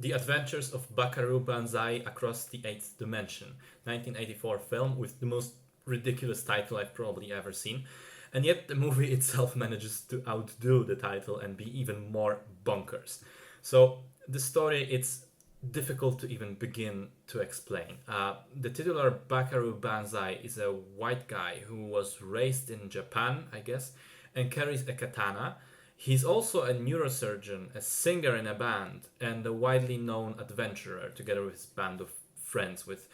The Adventures of Buckaroo Banzai Across the Eighth Dimension, 1984 film with the most ridiculous title I've probably ever seen. And yet the movie itself manages to outdo the title and be even more bonkers. So the story, it's difficult to even begin to explain. The titular Buckaroo Banzai is a white guy who was raised in Japan, I guess, and carries a katana. He's also a neurosurgeon, a singer in a band, and a widely known adventurer, together with his band of friends with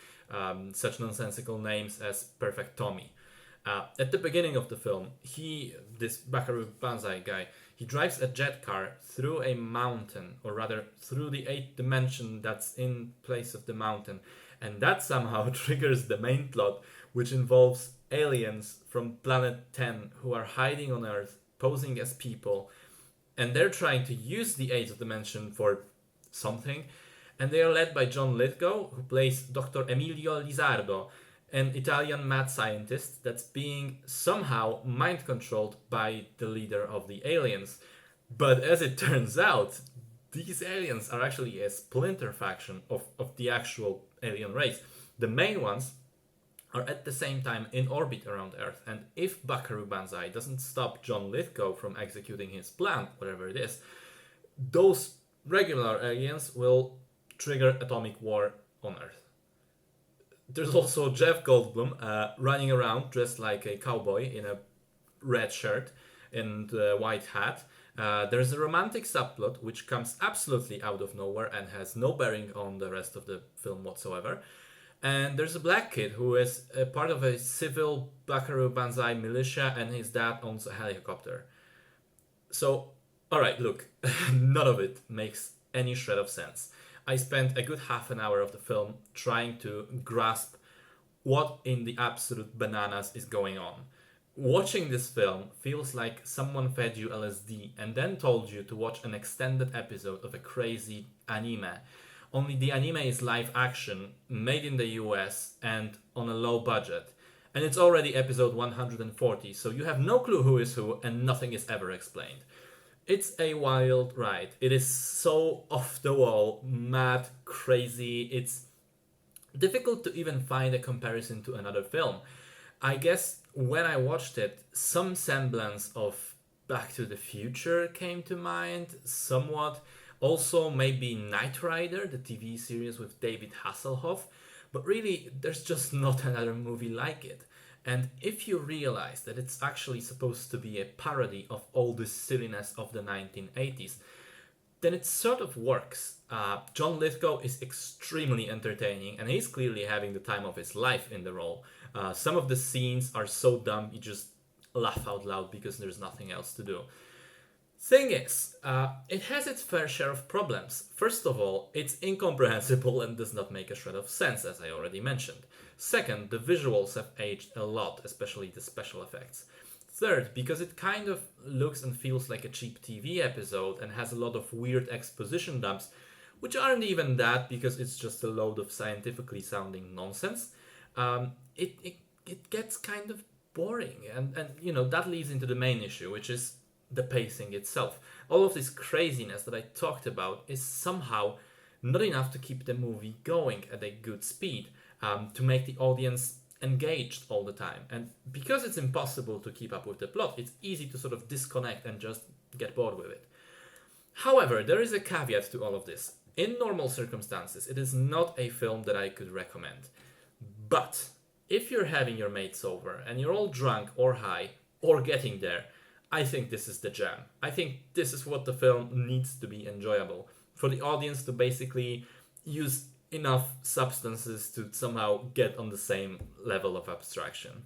such nonsensical names as Perfect Tommy. At the beginning of the film, this Buckaroo Banzai guy, he drives a jet car through a mountain, or rather through the eighth dimension that's in place of the mountain, and that somehow triggers the main plot, which involves aliens from Planet 10 who are hiding on Earth, posing as people, and they're trying to use the eighth dimension for something, and they are led by John Lithgow, who plays Dr. Emilio Lizardo, an Italian mad scientist that's being somehow mind controlled by the leader of the aliens. But as it turns out, these aliens are actually a splinter faction of the actual alien race. The main ones are at the same time in orbit around Earth, and if Buckaroo Banzai doesn't stop John Lithgow from executing his plan, whatever it is, those regular aliens will trigger atomic war on Earth. There's also Jeff Goldblum running around dressed like a cowboy in a red shirt and a white hat. There's a romantic subplot which comes absolutely out of nowhere and has no bearing on the rest of the film whatsoever. And there's a black kid who is a part of a civil Buckaroo Banzai militia, and his dad owns a helicopter. So, alright, look, none of it makes any shred of sense. I spent a good half an hour of the film trying to grasp what in the absolute bananas is going on. Watching this film feels like someone fed you LSD and then told you to watch an extended episode of a crazy anime. Only the anime is live action, made in the US and on a low budget. And it's already episode 140, so you have no clue who is who and nothing is ever explained. It's a wild ride. It is so off the wall, mad, crazy. It's difficult to even find a comparison to another film. I guess when I watched it, some semblance of Back to the Future came to mind, somewhat. Also, maybe Knight Rider, the TV series with David Hasselhoff. But really, there's just not another movie like it. And if you realize that it's actually supposed to be a parody of all this silliness of the 1980s, then it sort of works. John Lithgow is extremely entertaining, and he's clearly having the time of his life in the role. Some of the scenes are so dumb you just laugh out loud because there's nothing else to do. Thing is, it has its fair share of problems. First of all, it's incomprehensible and does not make a shred of sense, as I already mentioned. Second, the visuals have aged a lot, especially the special effects. Third, because it kind of looks and feels like a cheap TV episode and has a lot of weird exposition dumps, which aren't even that because it's just a load of scientifically sounding nonsense, it gets kind of boring. And that leads into the main issue, which is the pacing itself. All of this craziness that I talked about is somehow not enough to keep the movie going at a good speed, to make the audience engaged all the time. And because it's impossible to keep up with the plot, it's easy to sort of disconnect and just get bored with it. However, there is a caveat to all of this. In normal circumstances, it is not a film that I could recommend. But if you're having your mates over and you're all drunk or high or getting there, I think this is the jam. I think this is what the film needs to be enjoyable. For the audience to basically use enough substances to somehow get on the same level of abstraction.